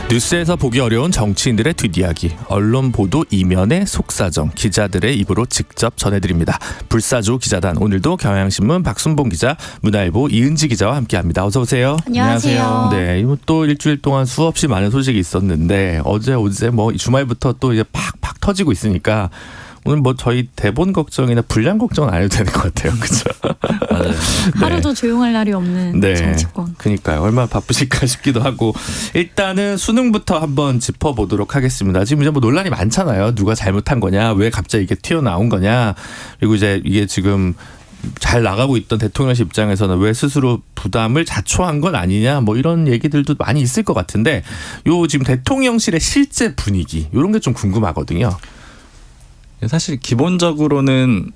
뉴스에서 보기 어려운 정치인들의 뒷이야기, 언론 보도 이면의 속사정, 기자들의 입으로 직접 전해드립니다. 불사조 기자단, 오늘도 경향신문 박순봉 기자, 문화일보 이은지 기자와 함께합니다. 어서 오세요. 안녕하세요. 네, 또 일주일 동안 수없이 많은 소식이 있었는데 어제 뭐 주말부터 또 이제 팍팍 터지고 있으니까 오늘 뭐 저희 대본 걱정이나 분량 걱정은 안 해도 되는 것 같아요. 그렇죠? 맞아요. 하루도 조용할 날이 없는 정치권. 그러니까요. 얼마나 바쁘실까 싶기도 하고, 일단은 수능부터 한번 짚어보도록 하겠습니다. 지금 이제 뭐 논란이 많잖아요. 누가 잘못한 거냐, 왜 갑자기 이게 튀어나온 거냐, 그리고 이제 이게 지금 잘 나가고 있던 대통령실 입장에서는 왜 스스로 부담을 자초한 건 아니냐, 뭐 이런 얘기들도 많이 있을 것 같은데, 요 지금 대통령실의 실제 분위기, 이런 게 좀 궁금하거든요. 사실 기본적으로는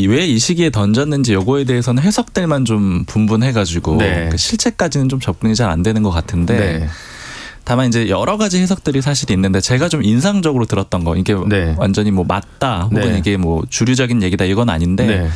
왜 이 시기에 던졌는지 요거에 대해서는 해석들만 좀 분분해가지고 네. 실체까지는 좀 접근이 잘 안 되는 것 같은데, 네. 다만 이제 여러 가지 해석들이 사실 있는데 제가 좀 인상적으로 들었던 거, 이게 네. 완전히 뭐 맞다 혹은 네. 이게 뭐 주류적인 얘기다 이건 아닌데, 네.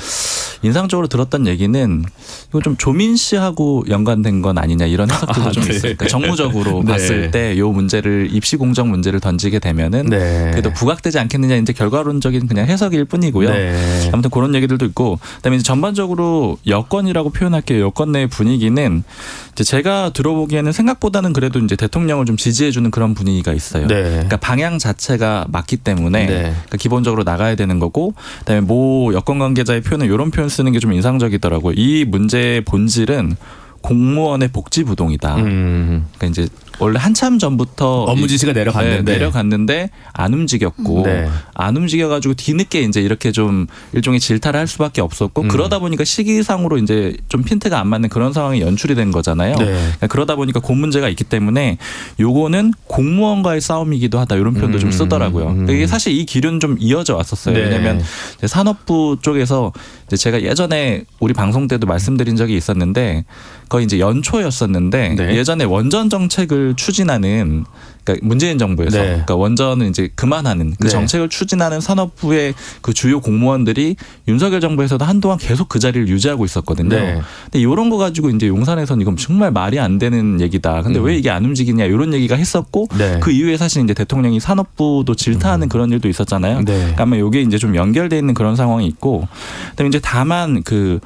인상적으로 들었던 얘기는 이거 좀 조민 씨하고 연관된 건 아니냐 이런 해석들도 좀 네. 있어요. 그러니까 정무적으로 네. 봤을 때 요 문제를, 입시 공정 문제를 던지게 되면은 네. 그래도 부각되지 않겠느냐, 이제 결과론적인 그냥 해석일 뿐이고요. 네. 아무튼 그런 얘기들도 있고, 그다음에 이제 전반적으로 여권이라고 표현할게요. 여권 내 분위기는 이제 제가 들어보기에는 생각보다는 그래도 이제 대통령을 좀 지지해주는 그런 분위기가 있어요. 네. 그러니까 방향 자체가 맞기 때문에 네. 그러니까 기본적으로 나가야 되는 거고, 그다음에 모 여권 관계자의 표현은 이런 표현 쓰는 게 좀 인상적이더라고요. 이 문제의 본질은 공무원의 복지 부동이다. 그러니까 이제 원래 한참 전부터 업무 지시가 내려갔는데 내려갔는데 안 움직였고, 네. 안 움직여가지고 뒤늦게 이제 이렇게 좀 일종의 질타를 할 수밖에 없었고, 그러다 보니까 시기상으로 이제 좀 핀트가 안 맞는 그런 상황이 연출이 된 거잖아요. 네. 그러니까 그러다 보니까 그 문제가 있기 때문에 요거는 공무원과의 싸움이기도 하다, 이런 표현도 좀 쓰더라고요. 그러니까 이게 사실 이 기류는 좀 이어져 왔었어요. 네. 왜냐하면 이제 산업부 쪽에서 이제 제가 예전에 우리 방송 때도 말씀드린 적이 있었는데, 거의 이제 연초였었는데 네. 예전에 원전 정책을 추진하는, 그러니까 문재인 정부에서 네. 그러니까 원전은 이제 그만하는 그 네. 정책을 추진하는 산업부의 그 주요 공무원들이 윤석열 정부에서도 한동안 계속 그 자리를 유지하고 있었거든요. 네. 근데 이런 거 가지고 이제 용산에서는 이건 정말 말이 안 되는 얘기다. 근데 왜 이게 안 움직이냐, 이런 얘기가 했었고, 네. 그 이후에 사실 이제 대통령이 산업부도 질타하는 그런 일도 있었잖아요. 네. 그러니까 아마 이게 이제 좀 연결돼 있는 그런 상황이 있고, 그다음에 이제 다만 그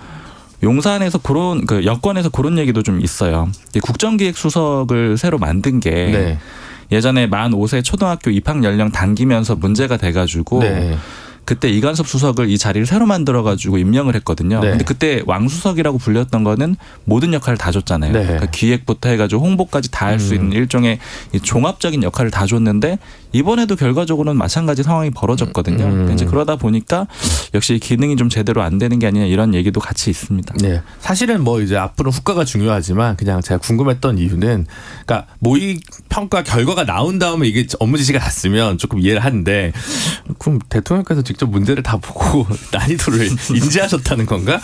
용산에서 그런, 그 여권에서 그런 얘기도 좀 있어요. 국정기획수석을 새로 만든 게 네. 예전에 만 5세 초등학교 입학 연령 당기면서 문제가 돼가지고 네. 그때 이관섭 수석을 이 자리를 새로 만들어가지고 임명을 했거든요. 네. 근데 그때 왕수석이라고 불렸던 거는 모든 역할을 다 줬잖아요. 네. 그러니까 기획부터 해가지고 홍보까지 다 할 수 있는 일종의 이 종합적인 역할을 다 줬는데, 이번에도 결과적으로는 마찬가지 상황이 벌어졌거든요. 이제 그러다 보니까 역시 기능이 좀 제대로 안 되는 게 아니냐, 이런 얘기도 같이 있습니다. 네. 사실은 뭐 이제 앞으로 후과가 중요하지만, 그냥 제가 궁금했던 이유는, 그러니까 모의 평가 결과가 나온 다음에 이게 업무 지시가 났으면 조금 이해를 하는데, 그럼 대통령께서 직접 문제를 다 보고 난이도를 인지하셨다는 건가?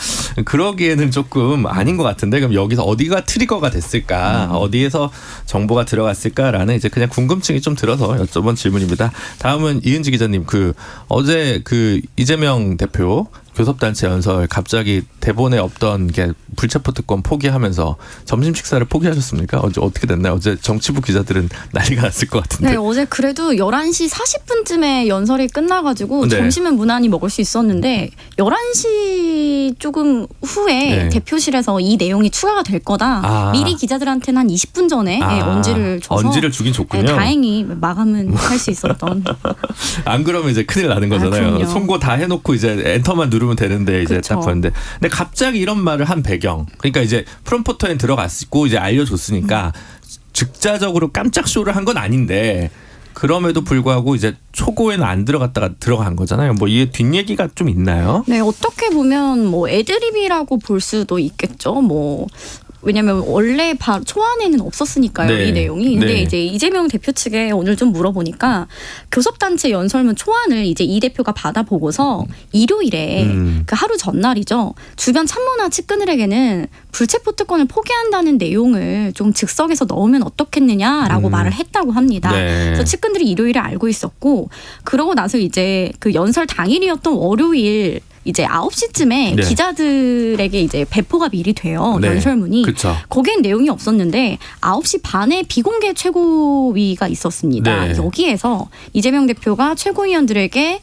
그러기에는 조금 아닌 것 같은데, 그럼 여기서 어디가 트리거가 됐을까? 어디에서 정보가 들어갔을까라는 이제 그냥 궁금증이 좀 들어서 여쭤본 질문입니다. 다음은 이은지 기자님, 어제 이재명 대표 교섭단체 연설 갑자기 대본에 없던 게 불체포 특권 포기하면서 점심 식사를 포기하셨습니까? 어떻게 됐나요? 어제 정치부 기자들은 난리가 났을 것 같은데. 네, 어제 그래도 11시 40분쯤에 연설이 끝나가지고 네. 점심은 무난히 먹을 수 있었는데 11시 조금 후에 네. 대표실에서 이 내용이 추가가 될 거다. 미리 기자들한테는 한 20분 전에 언지를 줘서 언지를 주긴 줬군요. 네, 다행히 마감은 할 수 있었던. 안 그러면 이제 큰일 나는 거잖아요. 그럼요. 송고 다 해놓고 이제 엔터만 누르면 되는데 이제 그쵸. 딱 봤는데, 근데 갑자기 이런 말을 한 배경, 그러니까 이제 프롬포터에 들어갔고 이제 알려줬으니까 즉자적으로 깜짝 쇼를 한 건 아닌데, 그럼에도 불구하고 이제 초고에는 안 들어갔다가 들어간 거잖아요. 뭐 이게 뒷얘기가 좀 있나요? 네, 어떻게 보면 뭐 애드립이라고 볼 수도 있겠죠. 뭐 왜냐면 원래 바로 초안에는 없었으니까요. 네. 이 내용이. 근데 네. 이제 이재명 대표 측에 오늘 좀 물어보니까 교섭단체 연설문 초안을 이제 이 대표가 받아보고서 일요일에 그 하루 전날이죠. 주변 참모나 측근들에게는 불체포 특권을 포기한다는 내용을 좀 즉석에서 넣으면 어떻겠느냐라고 말을 했다고 합니다. 네. 그래서 측근들이 일요일에 알고 있었고, 그러고 나서 이제 그 연설 당일이었던 월요일 이제 9시쯤에 네. 기자들에게 이제 배포가 미리 돼요. 네. 연설문이. 그쵸. 거기엔 내용이 없었는데 9시 반에 비공개 최고위가 있었습니다. 네. 여기에서 이재명 대표가 최고위원들에게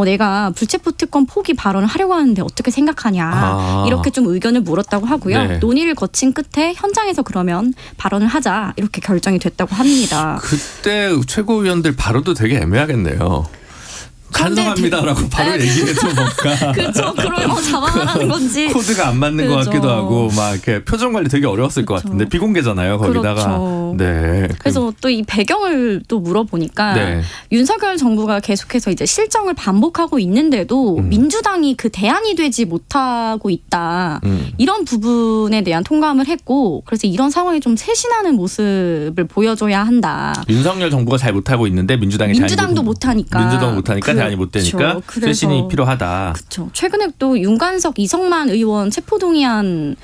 내가 불체포 특권 포기 발언을 하려고 하는데 어떻게 생각하냐 이렇게 좀 의견을 물었다고 하고요. 네. 논의를 거친 끝에 현장에서 그러면 발언을 하자 이렇게 결정이 됐다고 합니다. 그때 최고위원들 발언도 되게 애매하겠네요. 찬성합니다라고 바로 얘기해도 뭔가 그렇죠. 그럼 잡아가라는 건지. 코드가 안 맞는 것 그렇죠. 같기도 하고 막 이렇게 표정 관리 되게 어려웠을 것 그렇죠. 같은데 비공개잖아요. 거기다가 그렇죠. 네. 그래서 또 이 배경을 또 물어보니까 네. 윤석열 정부가 계속해서 이제 실정을 반복하고 있는데도 민주당이 그 대안이 되지 못하고 있다. 이런 부분에 대한 통감을 했고 그래서 이런 상황에 좀 쇄신하는 모습을 보여줘야 한다. 윤석열 정부가 잘 못하고 있는데 민주당도 못하니까. 민주당 못하니까 대안이 못 되니까 그래서 쇄신이 필요하다. 그렇죠. 최근에 또 윤관석, 이성만 의원 체포동의안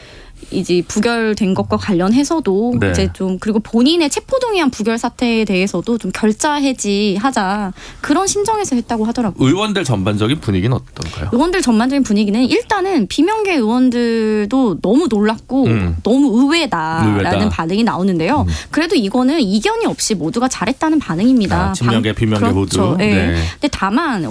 이제 부결된 것과 관련해서도 네. 이제 좀 그리고 본인의 체포동의안 부결 사태에 대해서도 좀 결자 해지하자 그런 심정에서 했다고 하더라고요. 의원들 전반적인 분위기는 어떤가요? 의원들 전반적인 분위기는 일단은 비명계 의원들도 너무 놀랐고 너무 의외다라는 반응이 나오는데요. 그래도 이거는 이견이 없이 모두가 잘했다는 반응입니다. 친명계, 비명계 그렇죠. 모두. 네. 네. 근데 다만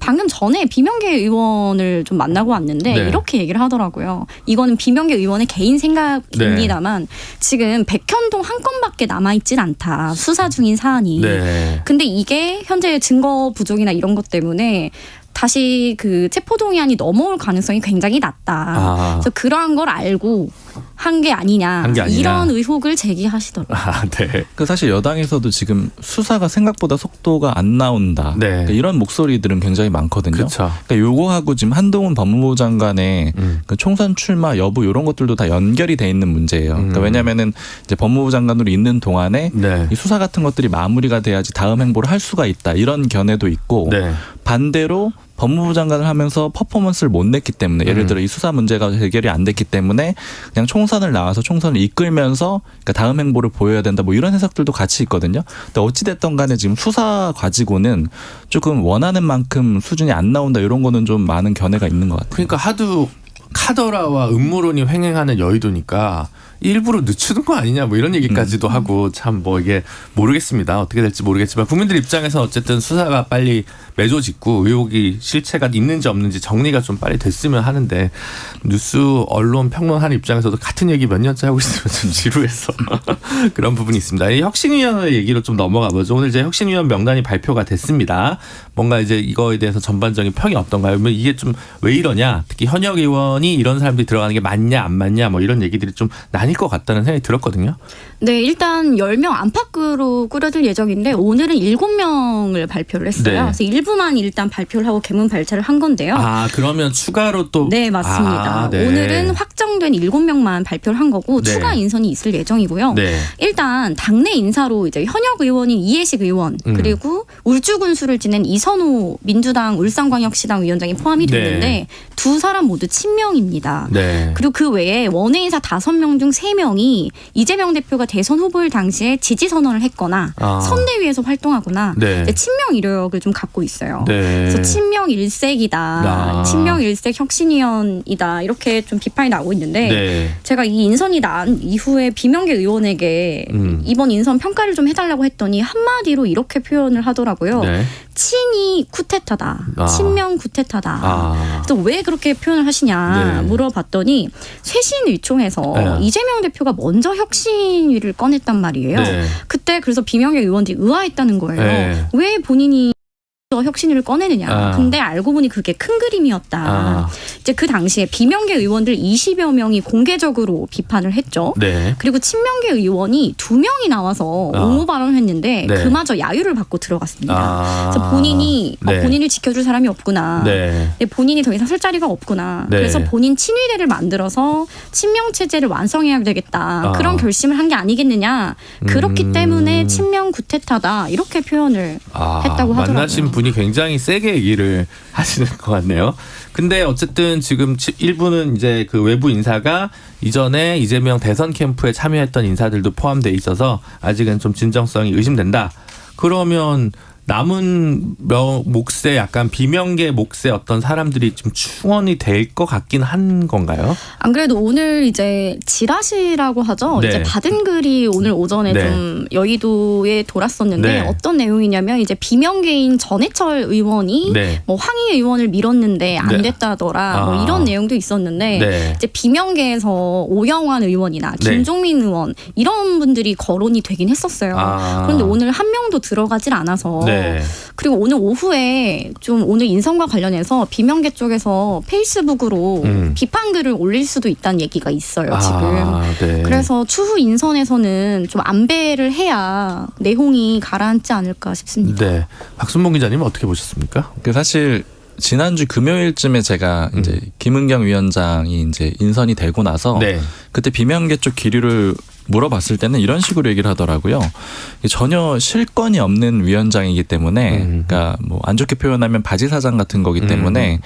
방금 전에 비명계 의원을 좀 만나고 왔는데 네. 이렇게 얘기를 하더라고요. 이거는 비명계 의원의 개인 생각입니다만 지금 백현동 한 건밖에 남아있진 않다. 수사 중인 사안이. 네. 근데 이게 현재 증거 부족이나 이런 것 때문에 다시 그 체포동의안이 넘어올 가능성이 굉장히 낮다. 그래서 그러한 걸 알고 한 게 아니냐. 이런 의혹을 제기하시더라고요. 네. 그 사실 여당에서도 지금 수사가 생각보다 속도가 안 나온다. 네. 그러니까 이런 목소리들은 굉장히 많거든요. 그렇죠. 그러니까 요거하고 지금 한동훈 법무부 장관의 그 총선 출마 여부 이런 것들도 다 연결이 돼 있는 문제예요. 그러니까 왜냐하면은 이제 법무부 장관으로 있는 동안에 네. 이 수사 같은 것들이 마무리가 돼야지 다음 행보를 할 수가 있다. 이런 견해도 있고 네. 반대로 법무부 장관을 하면서 퍼포먼스를 못 냈기 때문에 예를 들어 이 수사 문제가 해결이 안 됐기 때문에 그냥 총선을 나와서 총선을 이끌면서 그러니까 다음 행보를 보여야 된다 뭐 이런 해석들도 같이 있거든요. 근데 어찌됐든 간에 지금 수사 가지고는 조금 원하는 만큼 수준이 안 나온다 이런 거는 좀 많은 견해가 있는 것 같아요. 그러니까 하도 카더라와 음모론이 횡행하는 여의도니까 일부러 늦추는 거 아니냐 뭐 이런 얘기까지도 하고 참 뭐 이게 모르겠습니다. 어떻게 될지 모르겠지만 국민들 입장에서 어쨌든 수사가 빨리 매조짓고 의혹이 실체가 있는지 없는지 정리가 좀 빨리 됐으면 하는데 뉴스 언론 평론하는 입장에서도 같은 얘기 몇 년째 하고 있으면 좀 지루해서 그런 부분이 있습니다. 이 혁신위원회 얘기로 좀 넘어가 보죠. 오늘 이제 혁신위원 명단이 발표가 됐습니다. 뭔가 이제 이거에 대해서 전반적인 평이 어떤가요? 그러면 이게 좀 왜 이러냐? 특히 현역 의원이 이런 사람들이 들어가는 게 맞냐 안 맞냐 뭐 이런 얘기들이 좀 나뉠 것 같다는 생각이 들었거든요. 네, 일단 10명 안팎으로 꾸려질 예정인데 오늘은 7명을 발표를 했어요. 네. 그래서 일부만 일단 발표를 하고 개문 발차를 한 건데요. 그러면 추가로 또 네, 맞습니다. 네. 오늘은 확정된 7명만 발표를 한 거고 네. 추가 인선이 있을 예정이고요. 네. 일단 당내 인사로 이제 현역 의원인 이해식 의원 그리고 울주군수를 지낸 이선호 민주당 울산광역시당 위원장이 포함이 됐는데 네. 두 사람 모두 친명입니다. 네. 그리고 그 외에 원외 인사 5명 중 3명이 이재명 대표가 대선 후보일 당시에 지지 선언을 했거나 선대위에서 활동하거나 네. 이제 친명 이력을 좀 갖고 있어요. 네. 그래서 친명 일색이다, 친명 일색 혁신위원이다 이렇게 좀 비판이 나오고 있는데 네. 제가 이 인선이 난 이후에 비명계 의원에게 이번 인선 평가를 좀 해달라고 했더니 한마디로 이렇게 표현을 하더라고요. 네. 친이 쿠데타다, 친명 쿠데타다. 그래서 왜 그렇게 표현을 하시냐 네. 물어봤더니 쇄신의총에서 이재명 대표가 먼저 혁신위를 꺼냈단 말이에요. 네. 그때 그래서 비명계 의원들이 의아했다는 거예요. 네. 왜 본인이 혁신위를 꺼내느냐. 근데 알고 보니 그게 큰 그림이었다. 이제 그 당시에 비명계 의원들 20여 명이 공개적으로 비판을 했죠. 네. 그리고 친명계 의원이 2명이 나와서 옹호 발언을 했는데 네. 그마저 야유를 받고 들어갔습니다. 그래서 본인이 네. 본인을 지켜줄 사람이 없구나. 네. 본인이 더 이상 설 자리가 없구나. 네. 그래서 본인 친위대를 만들어서 친명 체제를 완성해야 되겠다. 그런 결심을 한 게 아니겠느냐. 그렇기 때문에 친명 구태타다 이렇게 표현을 했다고 하더라고요. 만나신 분이 굉장히 세게 얘기를 하시는 것 같네요. 근데 어쨌든 지금 일부는 이제 그 외부 인사가 이전에 이재명 대선 캠프에 참여했던 인사들도 포함되어 있어서 아직은 좀 진정성이 의심된다. 그러면 남은 몫에 약간 비명계 몫의 어떤 사람들이 좀 충원이 될 것 같긴 한 건가요? 안 그래도 오늘 이제 지라시라고 하죠. 네. 이제 받은 글이 오늘 오전에 네. 좀 여의도에 돌았었는데 네. 어떤 내용이냐면 이제 비명계인 전해철 의원이 네. 뭐 황희 의원을 밀었는데 안 네. 됐다더라. 뭐 아. 이런 내용도 있었는데 네. 이제 비명계에서 오영환 의원이나 네. 김종민 의원 이런 분들이 거론이 되긴 했었어요. 아. 그런데 오늘 한 명도 들어가질 않아서 네. 그리고 오늘 오후에 좀 오늘 인선과 관련해서 비명계 쪽에서 페이스북으로 비판글을 올릴 수도 있다는 얘기가 있어요. 지금. 네. 그래서 추후 인선에서는 좀 안배를 해야 내홍이 가라앉지 않을까 싶습니다. 네. 박순봉 기자님 어떻게 보셨습니까? 그 사실 지난주 금요일쯤에 제가 이제 김은경 위원장이 이제 인선이 되고 나서 네. 그때 비명계 쪽 기류를 물어봤을 때는 이런 식으로 얘기를 하더라고요. 전혀 실권이 없는 위원장이기 때문에, 그러니까 뭐 안 좋게 표현하면 바지사장 같은 거기 때문에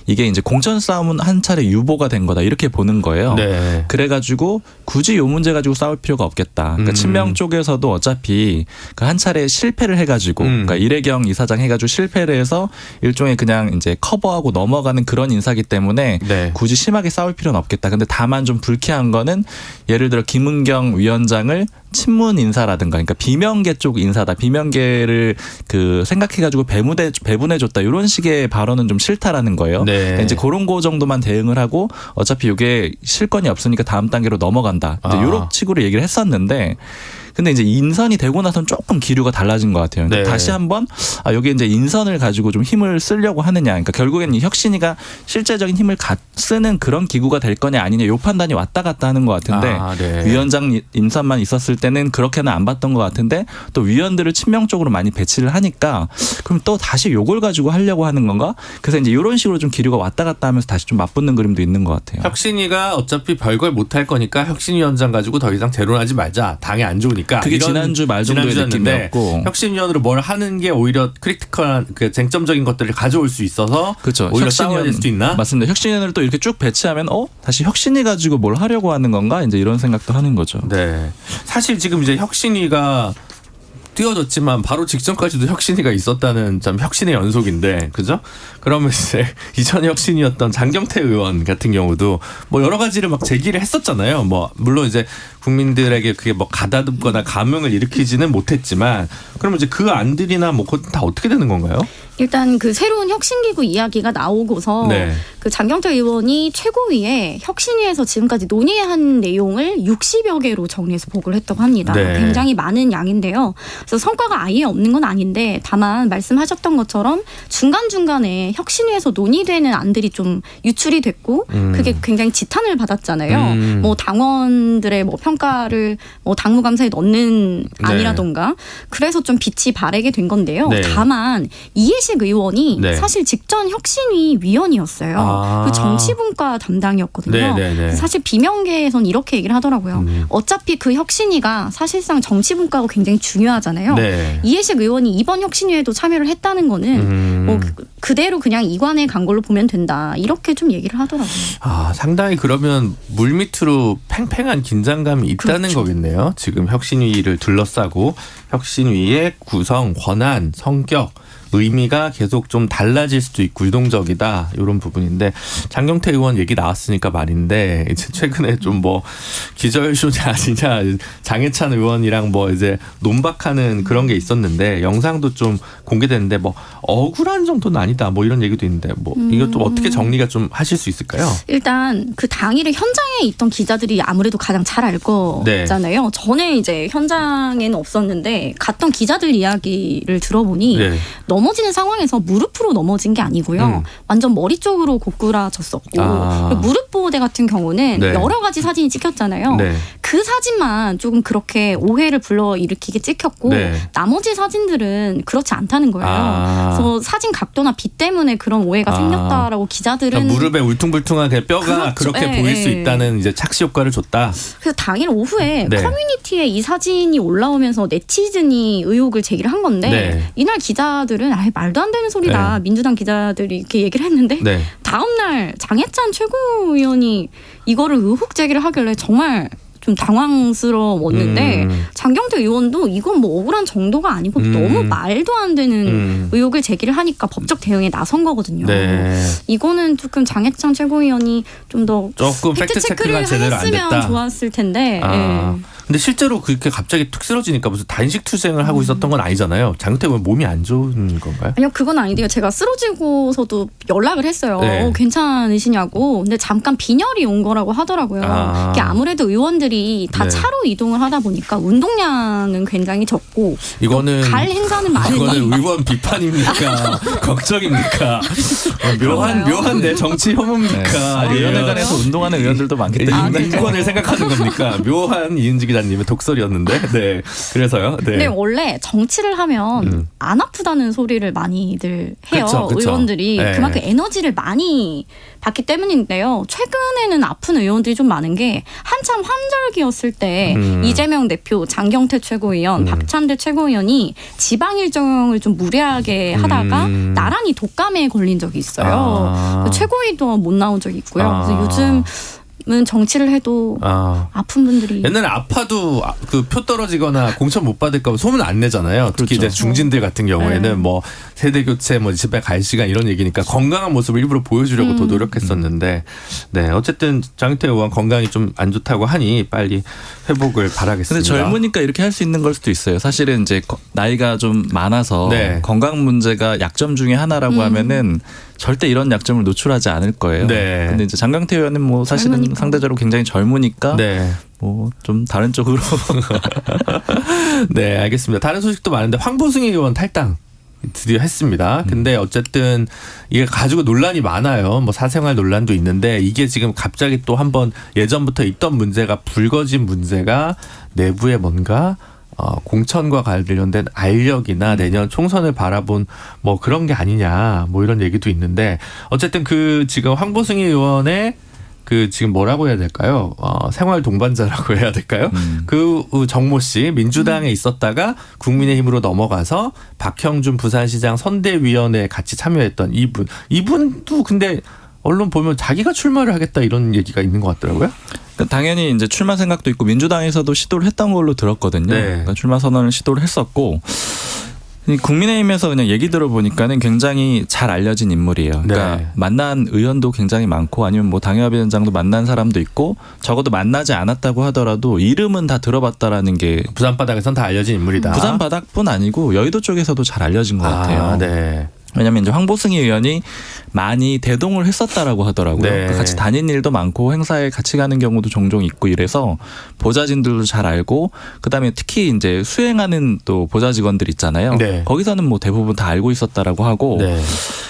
이게 이제 공천 싸움은 한 차례 유보가 된 거다 이렇게 보는 거예요. 네. 그래가지고 굳이 요 문제 가지고 싸울 필요가 없겠다. 그러니까 친명 쪽에서도 어차피 그 한 차례 실패를 해가지고, 그러니까 이래경 이사장 해가지고 실패를 해서 일종의 그냥 이제 커버하고 넘어가는 그런 인사기 때문에 네. 굳이 심하게 싸울 필요는 없겠다. 근데 다만 좀 불쾌한 거는 예를 들어 김은경 위원장을 친문 인사라든가, 그러니까 비명계 쪽 인사다, 비명계를 그 생각해가지고 배분해줬다 이런 식의 발언은 좀 싫다라는 거예요. 네. 그러니까 이제 그런 거 정도만 대응을 하고 어차피 이게 실권이 없으니까 다음 단계로 넘어간다. 이제 이런 식으로 얘기를 했었는데. 근데 이제 인선이 되고 나서는 조금 기류가 달라진 것 같아요. 그러니까 네. 다시 한번 여기 이제 인선을 가지고 좀 힘을 쓰려고 하느냐. 그러니까 결국엔 이 혁신이가 실제적인 힘을 쓰는 그런 기구가 될 거냐 아니냐. 요 판단이 왔다 갔다 하는 것 같은데 네. 위원장 인선만 있었을 때는 그렇게는 안 봤던 것 같은데 또 위원들을 친명 쪽으로 많이 배치를 하니까 그럼 또 다시 요걸 가지고 하려고 하는 건가? 그래서 이제 이런 식으로 좀 기류가 왔다 갔다 하면서 다시 좀 맞붙는 그림도 있는 것 같아요. 혁신이가 어차피 별걸 못할 거니까 혁신위원장 가지고 더 이상 재론하지 말자. 당에 안 좋으니까. 그게 지난주 말 정도의 느낌이었고 혁신위원으로 뭘 하는 게 오히려 크리티컬한 그 쟁점적인 것들을 가져올 수 있어서 그렇죠. 오히려 싸워야 될 수도 있나? 맞습니다. 혁신위원을 또 이렇게 쭉 배치하면 다시 혁신위 가지고 뭘 하려고 하는 건가? 이제 이런 생각도 하는 거죠. 네. 사실 지금 이제 혁신위가 띄워졌지만 바로 직전까지도 혁신위가 있었다는 참 혁신의 연속인데, 그죠? 그러면 이제 이전 혁신이었던 장경태 의원 같은 경우도 뭐 여러 가지를 막 제기를 했었잖아요. 뭐 물론 이제 국민들에게 그게 뭐 가다듬거나 감흥을 일으키지는 못했지만, 그러면 이제 그 안들이나 뭐 그건 다 어떻게 되는 건가요? 일단 그 새로운 혁신기구 이야기가 나오고서 네. 그 장경태 의원이 최고위에 혁신위에서 지금까지 논의한 내용을 60여 개로 정리해서 보고를 했다고 합니다. 네. 굉장히 많은 양인데요. 그래서 성과가 아예 없는 건 아닌데 다만 말씀하셨던 것처럼 중간중간에 혁신위에서 논의되는 안들이 좀 유출이 됐고 그게 굉장히 지탄을 받았잖아요. 뭐 당원들의 뭐 평가를 뭐 당무감사에 넣는 안이라던가 그래서 좀 빛이 바래게 된 건데요. 네. 다만 이해식 의원이 네. 사실 직전 혁신위 위원이었어요. 그 정치분과 담당이었거든요. 네. 사실 비명계에선 이렇게 얘기를 하더라고요. 어차피 그 혁신위가 사실상 정치분과가 굉장히 중요하잖아요. 네. 이해식 의원이 이번 혁신위에도 참여를 했다는 거는 뭐 그대로 그냥 이관에 간 걸로 보면 된다. 이렇게 좀 얘기를 하더라고요. 상당히 그러면 물밑으로 팽팽한 긴장감이 있다는 그렇죠. 거겠네요. 지금 혁신위를 둘러싸고 혁신위의 구성, 권한, 성격, 의미가 계속 좀 달라질 수도 있고 유동적이다 이런 부분인데, 장경태 의원 얘기 나왔으니까 말인데 이제 최근에 좀 뭐 기절쇼냐 아니냐 장해찬 의원이랑 뭐 이제 논박하는 그런 게 있었는데 영상도 좀 공개됐는데 뭐 억울한 정도는 아니다 뭐 이런 얘기도 있는데 뭐 이것도 어떻게 정리가 좀 하실 수 있을까요? 일단 그 당일에 현장에 있던 기자들이 아무래도 가장 잘 알 거잖아요. 전에 이제 현장에는 없었는데 갔던 기자들 이야기를 들어보니 네. 넘어지는 상황에서 무릎으로 넘어진 게 아니고요. 완전 머리 쪽으로 고꾸라졌었고 그리고 무릎 보호대 같은 경우는 네. 여러 가지 사진이 찍혔잖아요. 네. 그 사진만 조금 그렇게 오해를 불러일으키게 찍혔고 네. 나머지 사진들은 그렇지 않다는 거예요. 그래서 사진 각도나 빛 때문에 그런 오해가 생겼다라고 기자들은 그러니까 무릎에 울퉁불퉁하게 뼈가 그렇죠. 그렇게 보일 수 있다는 이제 착시 효과를 줬다. 그래서 당일 오후에 네. 커뮤니티에 이 사진이 올라오면서 네티즌이 의혹을 제기를 한 건데 네. 이날 기자들은 말도 안 되는 소리다. 네. 민주당 기자들이 이렇게 얘기를 했는데 다음 날 장해찬 최고위원이 이거를 의혹 제기를 하길래 정말 좀 당황스러웠는데 장경태 의원도 이건 뭐 억울한 정도가 아니고 너무 말도 안 되는 의혹을 제기를 하니까 법적 대응에 나선 거거든요. 네. 이거는 조금 장혜창 최고위원이 좀 더 조금 팩트 체크를 제대로 안 했으면 됐다. 좋았을 텐데. 예. 근데 실제로 그렇게 갑자기 툭 쓰러지니까 무슨 단식 투쟁을 하고 있었던 건 아니잖아요. 장경태 의원 몸이 안 좋은 건가요? 아니요, 그건 아닌데요. 제가 쓰러지고서도 연락을 했어요. 네. 괜찮으시냐고. 근데 잠깐 빈혈이 온 거라고 하더라고요. 그게 아무래도 의원들이 다 네. 차로 이동을 하다 보니까 운동량은 굉장히 적고 이거는 갈 행사는 많으니 이거는 의원 비판입니까? 걱정입니까? 묘한데 정치 혐오입니까? 네. 의원회관에서 운동하는 의원들도 많기 때문에 인권을 생각하는 겁니까? 묘한 이은지 기자님의 독설이었는데, 네. 그래서요. 네. 근데 원래 정치를 하면 안 아프다는 소리를 많이들 해요. 그쵸. 의원들이 네. 그만큼 에너지를 많이 받기 때문인데요. 최근에는 아픈 의원들이 좀 많은 게 한참 환절기였을 때 이재명 대표, 장경태 최고위원, 박찬대 최고위원이 지방 일정을 좀 무리하게 하다가 나란히 독감에 걸린 적이 있어요. 최고위도 못 나온 적이 있고요. 그래서 요즘은 정치를 해도 아픈 분들이 옛날에 아파도 그 표 떨어지거나 공천 못 받을까 봐 소문 안 내잖아요. 특히 그렇죠. 이제 중진들 같은 경우에는 네. 뭐 세대 교체, 뭐 집에 갈 시간 이런 얘기니까 건강한 모습을 일부러 보여주려고 더 노력했었는데, 네 어쨌든 장경태 의원 건강이 좀 안 좋다고 하니 빨리 회복을 바라겠습니다. 근데 젊으니까 이렇게 할 수 있는 걸 수도 있어요. 사실은 이제 나이가 좀 많아서 네. 건강 문제가 약점 중에 하나라고 하면은 절대 이런 약점을 노출하지 않을 거예요. 네. 근데 이제 장경태 의원은 뭐 사실은 젊으니까. 상대적으로 굉장히 젊으니까 네. 뭐 좀 다른 쪽으로 네, 알겠습니다. 다른 소식도 많은데 황보승 의원 탈당 드디어 했습니다. 근데 어쨌든 이게 가지고 논란이 많아요. 뭐 사생활 논란도 있는데 이게 지금 갑자기 또 한번 예전부터 있던 문제가 불거진 문제가 내부에 뭔가 공천과 관련된 알력이나 내년 총선을 바라본 뭐 그런 게 아니냐 뭐 이런 얘기도 있는데 어쨌든 그 지금 황보승 의원의 그 지금 뭐라고 해야 될까요? 생활 동반자라고 해야 될까요? 그 정모 씨 민주당에 있었다가 국민의힘으로 넘어가서 박형준 부산시장 선대위원회에 같이 참여했던 이분도 근데 언론 보면 자기가 출마를 하겠다 이런 얘기가 있는 것 같더라고요. 당연히 이제 출마 생각도 있고 민주당에서도 시도를 했던 걸로 들었거든요. 네. 그러니까 출마 선언을 시도를 했었고 이 국민의힘에서 그냥 얘기 들어보니까는 굉장히 잘 알려진 인물이에요. 그러니까 네. 만난 의원도 굉장히 많고 아니면 뭐 당협위원장도 만난 사람도 있고 적어도 만나지 않았다고 하더라도 이름은 다 들어봤다라는 게 부산 바닥에선 다 알려진 인물이다. 부산 바닥뿐 아니고 여의도 쪽에서도 잘 알려진 것 같아요. 네. 왜냐하면 이제 황보승 의원이 많이 대동을 했었다라고 하더라고요. 네. 그러니까 같이 다닌 일도 많고 행사에 같이 가는 경우도 종종 있고 이래서 보좌진들도 잘 알고 그다음에 특히 이제 수행하는 또 보좌 직원들 있잖아요. 네. 거기서는 뭐 대부분 다 알고 있었다라고 하고. 네.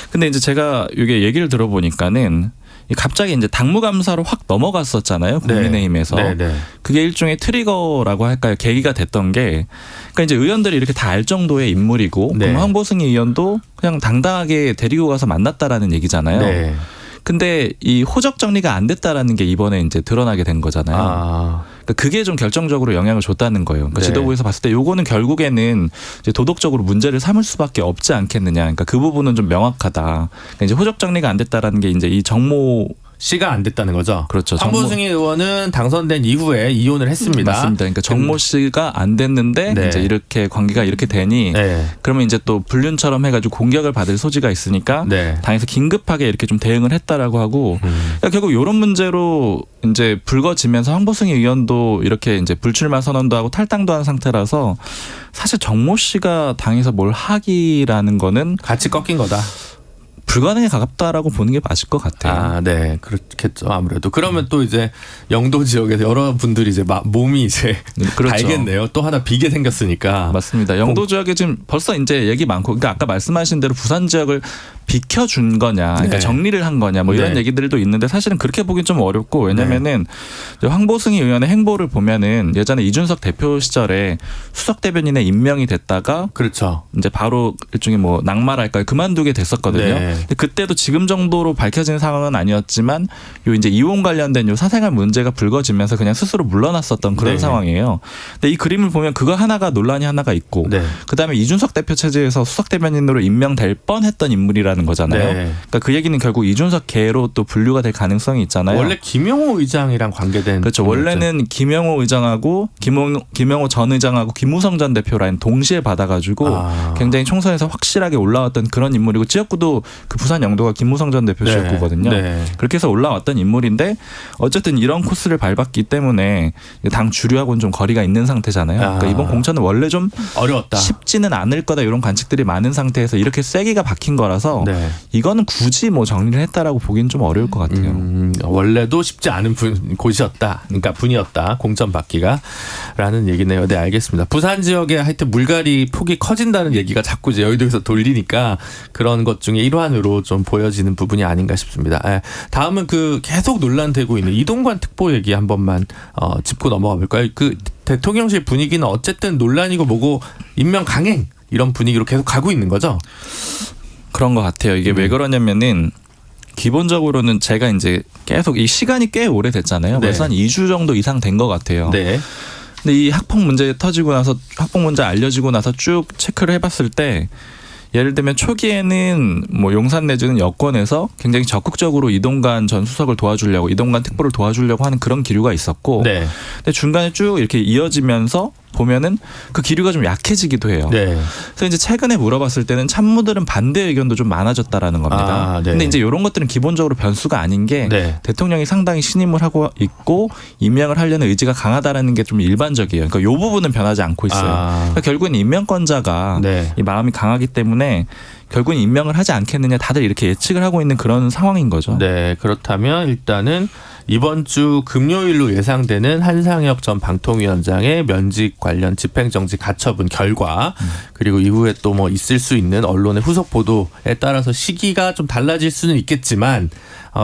근데 이제 제가 이게 얘기를 들어보니까는 갑자기 이제 당무감사로 확 넘어갔었잖아요. 국민의힘에서. 네. 네. 그게 일종의 트리거라고 할까요? 계기가 됐던 게 그러니까 이제 의원들이 이렇게 다 알 정도의 인물이고 네. 그럼 황보승 의원도 그냥 당당하게 데리고 가서 만났다라는 얘기잖아요. 네. 근데 이 호적 정리가 안 됐다라는 게 이번에 이제 드러나게 된 거잖아요. 그러니까 그게 좀 결정적으로 영향을 줬다는 거예요. 그러니까 네. 지도부에서 봤을 때 요거는 결국에는 이제 도덕적으로 문제를 삼을 수밖에 없지 않겠느냐. 그러니까 그 부분은 좀 명확하다. 그러니까 이제 호적 정리가 안 됐다라는 게 이제 이 정모 씨가 안 됐다는 거죠. 그렇죠. 황보승 의원은 당선된 이후에 이혼을 했습니다. 맞습니다. 그러니까 정모 씨가 안 됐는데 네. 이제 이렇게 관계가 이렇게 되니 네. 그러면 이제 또 불륜처럼 해가지고 공격을 받을 소지가 있으니까 네. 당에서 긴급하게 이렇게 좀 대응을 했다라고 하고 그러니까 결국 이런 문제로 이제 불거지면서 황보승 의원도 이렇게 이제 불출마 선언도 하고 탈당도 한 상태라서 사실 정모 씨가 당에서 뭘 하기라는 거는 같이 꺾인 거다. 불가능에 가깝다라고 보는 게 맞을 것 같아요. 네, 그렇겠죠. 아무래도 그러면 또 이제 영도 지역에서 여러분들이 이제 몸이 이제 그렇죠. 알겠네요. 또 하나 비게 생겼으니까. 맞습니다. 영도 지역에 지금 벌써 이제 얘기 많고, 그러니까 아까 말씀하신 대로 부산 지역을 비켜준 거냐, 그러니까 네. 정리를 한 거냐, 뭐 이런 네. 얘기들도 있는데 사실은 그렇게 보긴 좀 어렵고 왜냐면은 황보승 의원의 행보를 보면은 예전에 이준석 대표 시절에 수석 대변인에 임명이 됐다가 그렇죠. 이제 바로 일종의 뭐 낙마랄까요 그만두게 됐었거든요. 네. 근데 그때도 지금 정도로 밝혀진 상황은 아니었지만 요 이제 이혼 관련된 요 사생활 문제가 불거지면서 그냥 스스로 물러났었던 그런 네. 상황이에요. 근데 이 그림을 보면 그거 하나가 논란이 하나가 있고 네. 그다음에 이준석 대표 체제에서 수석 대변인으로 임명될 뻔했던 인물이라는 있다라는 거잖아요. 네. 그러니까 그 얘기는 결국 이준석 계로 또 분류가 될 가능성이 있잖아요. 원래 김영호 의장이랑 관계된 그렇죠. 분이었죠. 원래는 김영호 의장하고 김영호 전 의장하고 김무성 전 대표라인 동시에 받아가지고 굉장히 총선에서 확실하게 올라왔던 그런 인물이고 지역구도 그 부산 영도가 김무성 전 대표 지역구거든요. 네. 그렇게 해서 올라왔던 인물인데 어쨌든 이런 코스를 밟았기 때문에 당 주류하고는 좀 거리가 있는 상태잖아요. 그러니까 이번 공천은 원래 좀 어려웠다. 쉽지는 않을 거다 이런 관측들이 많은 상태에서 이렇게 세기가 박힌 거라서 네. 이거는 굳이 뭐 정리를 했다라고 보기는 좀 어려울 것 같아요. 원래도 쉽지 않은 곳이었다. 그러니까 분이었다. 공천 받기가라는 얘기네요. 네, 알겠습니다. 부산 지역에 하여튼 물갈이 폭이 커진다는 얘기가 자꾸 이제 여의도에서 돌리니까 그런 것 중에 일환으로 좀 보여지는 부분이 아닌가 싶습니다. 다음은 그 계속 논란되고 있는 이동관 특보 얘기 한 번만 짚고 넘어가 볼까요? 그 대통령실 분위기는 어쨌든 논란이고 뭐고 임명 강행 이런 분위기로 계속 가고 있는 거죠? 그런 것 같아요. 이게 왜 그러냐면은 기본적으로는 제가 이제 계속 이 시간이 꽤 오래됐잖아요. 네. 벌써 한 2주 정도 이상 된 것 같아요. 네. 근데 이 학폭 문제 터지고 나서 학폭 문제 알려지고 나서 쭉 체크를 해봤을 때 예를 들면 초기에는 뭐 용산 내지는 여권에서 굉장히 적극적으로 이동관 전 수석을 도와주려고 이동관 특보를 도와주려고 하는 그런 기류가 있었고 네. 근데 중간에 쭉 이렇게 이어지면서 보면은 그 기류가 좀 약해지기도 해요. 네. 그래서 이제 최근에 물어봤을 때는 참모들은 반대 의견도 좀 많아졌다라는 겁니다. 네. 근데 이제 이런 것들은 기본적으로 변수가 아닌 게 네. 대통령이 상당히 신임을 하고 있고 임명을 하려는 의지가 강하다라는 게 좀 일반적이에요. 그러니까 이 부분은 변하지 않고 있어요. 그러니까 결국은 임명권자가 네. 이 마음이 강하기 때문에 결국은 임명을 하지 않겠느냐 다들 이렇게 예측을 하고 있는 그런 상황인 거죠. 네, 그렇다면 일단은 이번 주 금요일로 예상되는 한상혁 전 방통위원장의 면직 관련 집행정지 가처분 결과 그리고 이후에 또 뭐 있을 수 있는 언론의 후속 보도에 따라서 시기가 좀 달라질 수는 있겠지만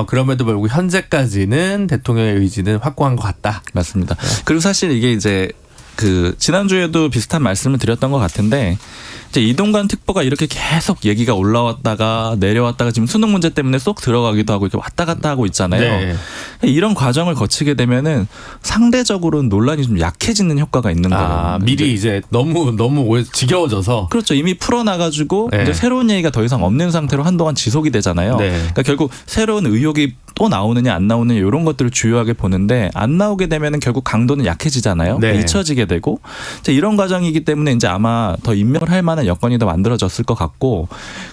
그럼에도 불구하고 현재까지는 대통령의 의지는 확고한 것 같다. 맞습니다. 그리고 사실 이게 이제 그 지난주에도 비슷한 말씀을 드렸던 것 같은데 이제 이동관 특보가 이렇게 계속 얘기가 올라왔다가 내려왔다가 지금 수능 문제 때문에 쏙 들어가기도 하고 이렇게 왔다 갔다 하고 있잖아요. 네. 이런 과정을 거치게 되면은 상대적으로는 논란이 좀 약해지는 효과가 있는 거예요. 미리 이제 너무 지겨워져서 그렇죠. 이미 풀어나가지고 네. 이제 새로운 얘기가 더 이상 없는 상태로 한동안 지속이 되잖아요. 네. 그러니까 결국 새로운 의혹이 또 나오느냐 안 나오느냐 이런 것들을 주요하게 보는데 안 나오게 되면은 결국 강도는 약해지잖아요. 네. 잊혀지게 되고 이제 이런 과정이기 때문에 이제 아마 더 임명을 할 만한 여건이 더 만들어졌을 것 같고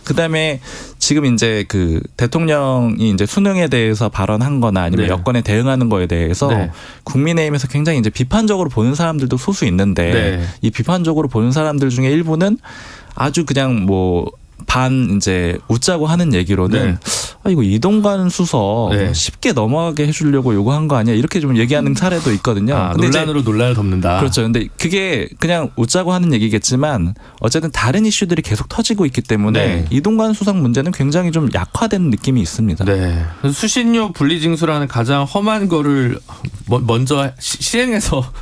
그다음에 지금 이제 그 대통령이 이제 수능에 대해서 발언한거나 아니면 네. 여건에 대응하는 거에 대해서 네. 국민의힘에서 굉장히 이제 비판적으로 보는 사람들도 소수 있는데 네. 이 비판적으로 보는 사람들 중에 일부는 아주 그냥 뭐 반 이제 웃자고 하는 얘기로는 이거 이동관 수석 네. 쉽게 넘어가게 해주려고 요구한 거 아니야 이렇게 좀 얘기하는 사례도 있거든요. 근데 논란으로 논란을 덮는다. 그렇죠. 근데 그게 그냥 웃자고 하는 얘기겠지만 어쨌든 다른 이슈들이 계속 터지고 있기 때문에 네. 이동관 수석 문제는 굉장히 좀 약화된 느낌이 있습니다. 네. 수신료 분리징수라는 가장 험한 거를 먼저 시행해서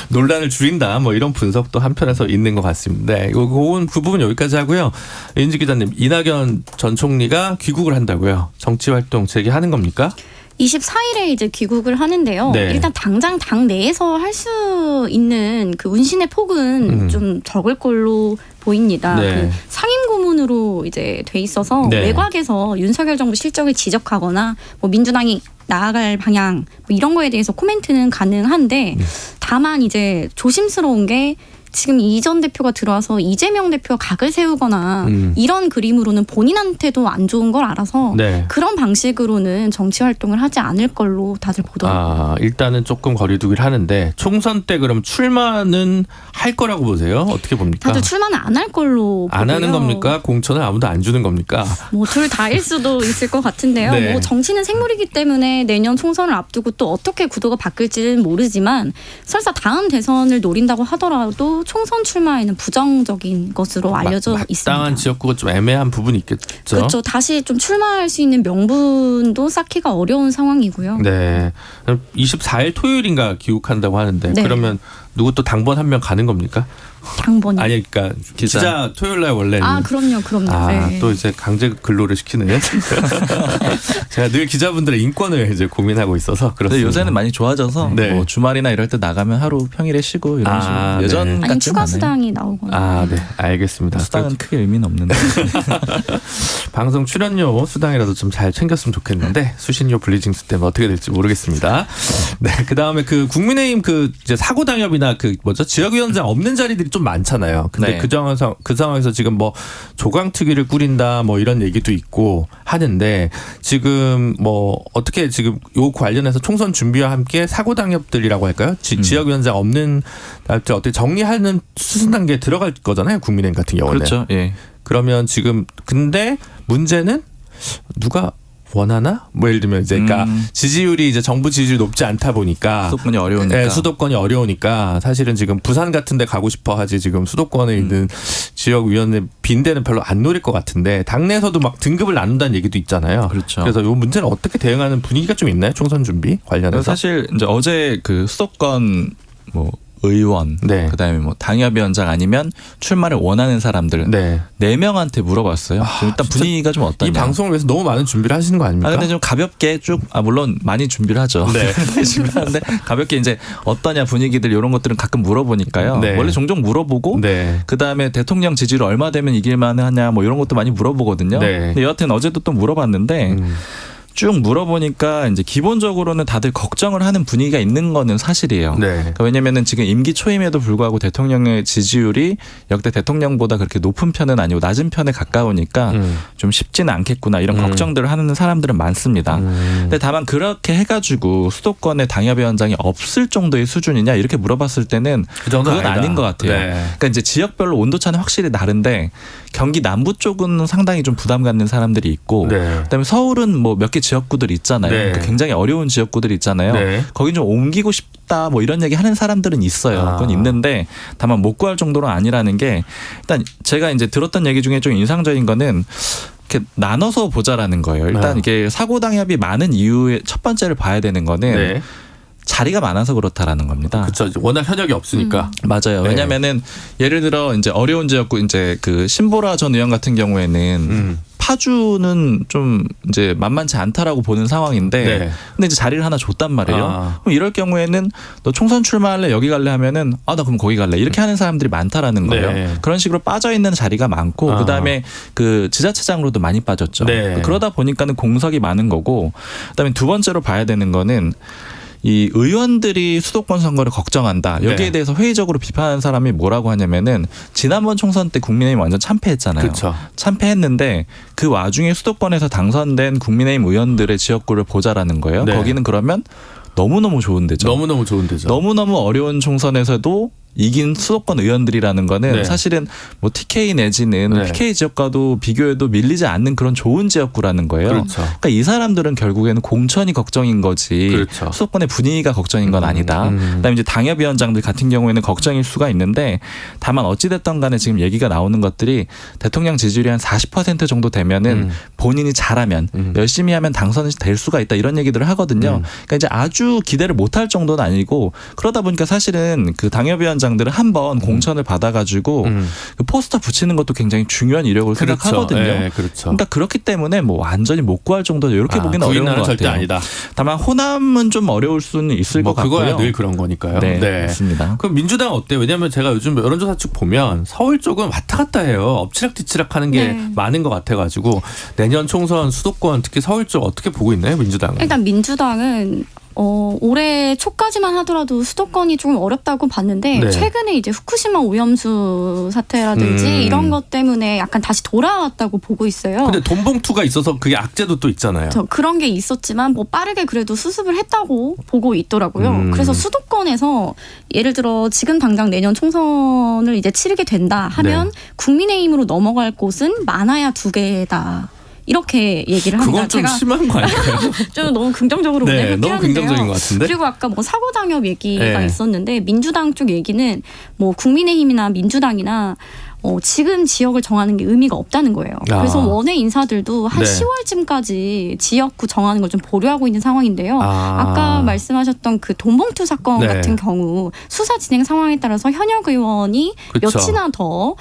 논란을 줄인다. 뭐 이런 분석도 한편에서 있는 것 같습니다. 네. 그 부분 여기까지 하고요. 인지 기자님, 이낙연 전 총리가 귀국을 한다고요. 정치 활동 재개하는 겁니까? 24일에 이제 귀국을 하는데요. 네. 일단 당장 당 내에서 할 수 있는 그 운신의 폭은 좀 적을 걸로 보입니다. 네. 그 상임 고문으로 이제 돼 있어서 네. 외곽에서 윤석열 정부 실적을 지적하거나 뭐 민주당이 나아갈 방향 뭐 이런 거에 대해서 코멘트는 가능한데 다만 이제 조심스러운 게 지금 이 전 대표가 들어와서 이재명 대표가 각을 세우거나 이런 그림으로는 본인한테도 안 좋은 걸 알아서 네. 그런 방식으로는 정치 활동을 하지 않을 걸로 다들 보더라고요. 일단은 조금 거리두기를 하는데 총선 때 그럼 출마는 할 거라고 보세요? 어떻게 봅니까? 다들 출마는 안 할 걸로 안 하는 보고요. 겁니까? 공천을 아무도 안 주는 겁니까? 뭐 둘 다일 수도 있을 것 같은데요. 네. 뭐 정치는 생물이기 때문에 내년 총선을 앞두고 또 어떻게 구도가 바뀔지는 모르지만 설사 다음 대선을 노린다고 하더라도 총선 출마에는 부정적인 것으로 알려져 있습니다. 마땅한 지역구가 좀 애매한 부분이 있겠죠. 그렇죠. 다시 좀 출마할 수 있는 명분도 쌓기가 어려운 상황이고요. 네. 24일 토요일인가 귀국한다고 하는데 네. 그러면 누구 또 당번 한 명 가는 겁니까? 당번이. 아니 그러니까 기자 토요일 날 원래는 그럼요. 네. 또 이제 강제 근로를 시키는 제가 늘 기자분들의 인권을 이제 고민하고 있어서 그렇습니다. 요새는 많이 좋아져서 네. 뭐 주말이나 이럴 때 나가면 하루 평일에 쉬고 이런 식으로 예전 네. 같지는 아니 추가 않아요. 수당이 나오거나. 네, 알겠습니다. 수당은 크게 의미는 없는데. 방송 출연료 수당이라도 좀 잘 챙겼으면 좋겠는데 수신료 블리징스 때문에 어떻게 될지 모르겠습니다. 네, 그 다음에 그 국민의힘 그 이제 사고 당협이나 그 뭐죠 지역위원장 없는 자리들이 좀 많잖아요. 근데 네. 그 상황에서 지금 뭐 조강특위를 꾸린다 뭐 이런 얘기도 있고 하는데 지금 뭐 어떻게 지금 요 관련해서 총선 준비와 함께 사고 당협들이라고 할까요? 지역위원장 없는 날짜 어떻게 정리하는 수순 단계에 들어갈 거잖아요. 국민의힘 같은 경우는. 그렇죠. 예. 그러면 지금 근데 문제는 누가 원하나? 뭐 예를 들면 이제 그러니까 지지율이 이제 정부 지지율이 높지 않다 보니까 수도권이 어려우니까. 네, 수도권이 어려우니까 사실은 지금 부산 같은 데 가고 싶어 하지 지금 수도권에 있는 지역 위원회 빈대는 별로 안 노릴 것 같은데 당내에서도 막 등급을 나눈다는 얘기도 있잖아요. 그렇죠. 그래서 이 문제는 어떻게 대응하는 분위기가 좀 있나요? 총선 준비 관련해서. 사실 이제 어제 그 수도권 뭐 의원, 네. 그다음에 뭐 당협위원장 아니면 출마를 원하는 사람들 네. 4명한테 물어봤어요. 지금 일단 진짜 분위기가 좀 어떠냐. 이 방송을 위해서 너무 많은 준비를 하시는 거 아닙니까? 근데 좀 가볍게 쭉 물론 많이 준비를 하죠. 네. 준비하는데 가볍게 이제 어떠냐 분위기들 이런 것들은 가끔 물어보니까요. 네. 원래 종종 물어보고 네. 그다음에 대통령 지지율 얼마 되면 이길 만하냐 뭐 이런 것도 많이 물어보거든요. 네. 근데 여하튼 어제도 또 물어봤는데 쭉 물어보니까 이제 기본적으로는 다들 걱정을 하는 분위기가 있는 거는 사실이에요. 네. 그러니까 왜냐면은 지금 임기 초임에도 불구하고 대통령의 지지율이 역대 대통령보다 그렇게 높은 편은 아니고 낮은 편에 가까우니까 좀 쉽지는 않겠구나 이런 걱정들을 하는 사람들은 많습니다. 근데 다만 그렇게 해가지고 수도권에 당협위원장이 없을 정도의 수준이냐 이렇게 물어봤을 때는 그 정도는 그건 아니다. 아닌 것 같아요. 네. 그러니까 이제 지역별로 온도차는 확실히 다른데 경기 남부 쪽은 상당히 좀 부담 갖는 사람들이 있고 네. 그다음에 서울은 뭐 몇 개 지역구들 있잖아요. 네. 그러니까 굉장히 어려운 지역구들 있잖아요. 네. 거긴 좀 옮기고 싶다 뭐 이런 얘기 하는 사람들은 있어요. 그건 있는데 다만 못 구할 정도는 아니라는 게 일단 제가 이제 들었던 얘기 중에 좀 인상적인 거는 이렇게 나눠서 보자라는 거예요. 일단 이게 사고 당협이 많은 이유의 첫 번째를 봐야 되는 거는 네. 자리가 많아서 그렇다라는 겁니다. 그렇죠. 워낙 현역이 없으니까. 맞아요. 네. 왜냐면은 예를 들어 이제 어려운 지역구 이제 그 신보라 전 의원 같은 경우에는 파주는 좀 이제 만만치 않다라고 보는 상황인데 네. 근데 이제 자리를 하나 줬단 말이에요. 아. 그럼 이럴 경우에는 너 총선 출마할래 여기 갈래 하면은 나 그럼 거기 갈래 이렇게 하는 사람들이 많다라는 거예요. 네. 그런 식으로 빠져 있는 자리가 많고 그다음에 그 지자체장으로도 많이 빠졌죠. 네. 그러다 보니까는 공석이 많은 거고 그다음에 두 번째로 봐야 되는 거는 이 의원들이 수도권 선거를 걱정한다. 여기에 네. 대해서 회의적으로 비판하는 사람이 뭐라고 하냐면은 지난번 총선 때 국민의힘 완전 참패했잖아요. 그렇죠. 참패했는데 그 와중에 수도권에서 당선된 국민의힘 의원들의 지역구를 보자라는 거예요. 네. 거기는 그러면 너무너무 좋은 데죠. 너무너무 좋은 데죠. 너무너무 어려운 총선에서도 이긴 수도권 의원들이라는 거는 네. 사실은 뭐 TK 내지는 네. PK 지역과도 비교해도 밀리지 않는 그런 좋은 지역구라는 거예요. 그렇죠. 그러니까 이 사람들은 결국에는 공천이 걱정인 거지 그렇죠. 수도권의 분위기가 걱정인 건 아니다. 그다음에 이제 당협위원장들 같은 경우에는 걱정일 수가 있는데 다만 어찌됐든 간에 지금 얘기가 나오는 것들이 대통령 지지율이 한 40% 정도 되면은 본인이 잘하면 열심히 하면 당선이 될 수가 있다 이런 얘기들을 하거든요. 그러니까 이제 아주 기대를 못할 정도는 아니고 그러다 보니까 사실은 그 당협위원장들은 한번 공천을 받아가지고 그 포스터 붙이는 것도 굉장히 중요한 이력을 그렇죠. 생각하거든요. 네, 그렇죠. 그러니까 그렇기 때문에 뭐 완전히 못 구할 정도 이렇게 보기는 어려운 것 절대 같아요. 아니다. 다만 호남은 좀 어려울 수는 있을 뭐 것 같고요. 그거야 늘 그런 거니까요. 네, 맞습니다. 그럼 민주당 어때요? 왜냐하면 제가 요즘 여론조사 쭉 보면 서울 쪽은 왔다 갔다 해요. 엎치락뒤치락 하는 게 네. 많은 것 같아가지고 내년 총선 수도권 특히 서울 쪽 어떻게 보고 있나요, 민주당은? 일단 민주당은 올해 초까지만 하더라도 수도권이 조금 어렵다고 봤는데 네. 최근에 이제 후쿠시마 오염수 사태라든지 이런 것 때문에 약간 다시 돌아왔다고 보고 있어요. 근데 돈봉투가 있어서 그게 악재도 또 있잖아요. 그런 게 있었지만 뭐 빠르게 그래도 수습을 했다고 보고 있더라고요. 그래서 수도권에서 예를 들어 지금 당장 내년 총선을 이제 치르게 된다 하면 네. 국민의힘으로 넘어갈 곳은 많아야 2개다. 이렇게 얘기를 합니다. 그건 좀 제가 심한 거 아닐까요? 좀 너무 긍정적으로 네, 오늘 너무 회피하는데요. 긍정적인 것 같은데. 그리고 아까 뭐 사고당협 얘기가 네. 있었는데 민주당 쪽 얘기는 뭐 국민의힘이나 민주당이나 지금 지역을 정하는 게 의미가 없다는 거예요. 아. 그래서 원외 인사들도 한 네. 10월쯤까지 지역구 정하는 걸 좀 보류하고 있는 상황인데요. 아까 말씀하셨던 그 돈봉투 사건 네. 같은 경우 수사 진행 상황에 따라서 현역 의원이 그쵸. 몇이나 더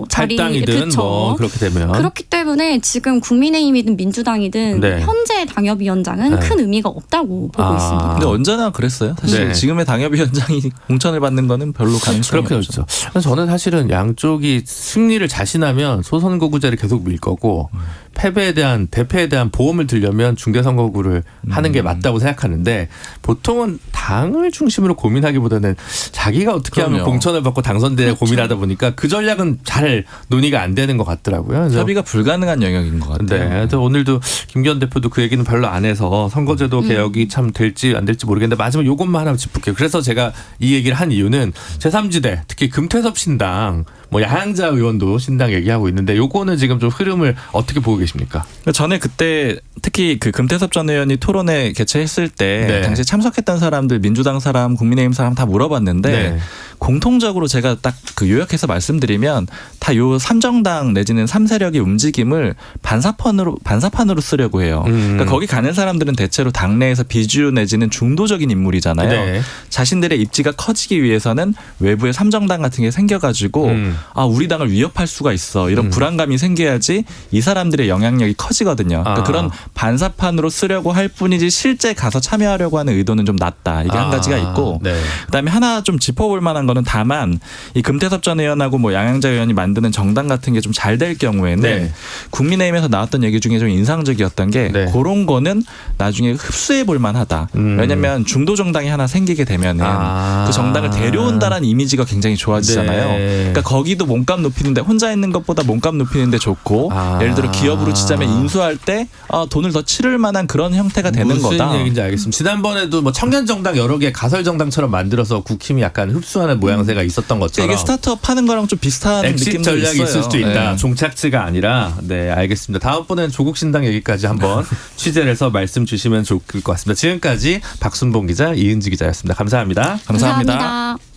자리 탈당이든 그쵸. 뭐 그렇게 되면 그렇기 때문에 지금 국민의힘이든 민주당이든 네. 현재 당협위원장은 네. 큰 의미가 없다고 보고 있습니다. 근데 언제나 그랬어요. 사실 네. 지금의 당협위원장이 공천을 받는 거는 별로 가능성이 그렇게 없죠. 그렇죠. 그래서 저는 사실은 양쪽이 승리를 자신하면 소선거구제를 계속 밀 거고 패배에 대한 대패에 대한 보험을 들려면 중대선거구를 하는 게 맞다고 생각하는데 보통은 당을 중심으로 고민하기보다는 자기가 어떻게 하면 그럼요. 공천을 받고 당선돼야 그렇죠. 고민하다 보니까 그 전략은 잘 논의가 안 되는 것 같더라고요. 그래서 협의가 불가능한 영역인 것 같아요. 네. 그래서 오늘도 김기현 대표도 그 얘기는 별로 안 해서 선거제도 개혁이 참 될지 안 될지 모르겠는데 마지막 요것만 하나 짚을게요. 그래서 제가 이 얘기를 한 이유는 제3지대 특히 금태섭 신당 야양자 의원도 신당 얘기하고 있는데 요거는 지금 좀 흐름을 어떻게 보고 계십니까? 전에 그때 특히 그 금태섭 전 의원이 토론회 개최했을 때 네. 당시 참석했던 사람들 민주당 사람 국민의힘 사람 다 물어봤는데 네. 공통적으로 제가 딱 그 요약해서 말씀드리면 다 요 3정당 내지는 3세력의 움직임을 반사판으로 쓰려고 해요. 그러니까 거기 가는 사람들은 대체로 당내에서 비주류 내지는 중도적인 인물이잖아요. 네. 자신들의 입지가 커지기 위해서는 외부에 3정당 같은 게 생겨가지고 우리 당을 위협할 수가 있어. 이런 불안감이 생겨야지 이 사람들의 영향력이 커지거든요. 그러니까 그런 반사판으로 쓰려고 할 뿐이지 실제 가서 참여하려고 하는 의도는 좀 낮다. 이게 한 가지가 있고 네. 그다음에 하나 좀 짚어볼 만한 거는 다만 이 금태섭 전 의원하고 양양자 의원이 만드는 정당 같은 게 좀 잘 될 경우에는 네. 국민의힘에서 나왔던 얘기 중에 좀 인상적이었던 게 네. 그런 거는 나중에 흡수해 볼 만하다. 왜냐하면 중도 정당이 하나 생기게 되면은 그 정당을 데려온다라는 이미지가 굉장히 좋아지잖아요. 네. 그러니까 거기도 몸값 높이는데 혼자 있는 것보다 몸값 높이는데 좋고 예를 들어 기업으로 치자면 인수할 때 돈을 더 치를 만한 그런 형태가 되는 무슨 거다. 얘기인지 알겠습니다. 지난번에도 청년 정당 여러 개 가설 정당처럼 만들어서 국힘이 약간 흡수하는 모양새가 있었던 것처럼 이게 스타트업 하는 거랑 좀 비슷한 엑sit 느낌도 전략이 있어요. 있을 수도 있다. 네. 종착지가 아니라. 네, 알겠습니다. 다음번에는 조국 신당 얘기까지 한번 취재를 해서 말씀 주시면 좋을 것 같습니다. 지금까지 박순봉 기자, 이은지 기자였습니다. 감사합니다. 감사합니다. 감사합니다.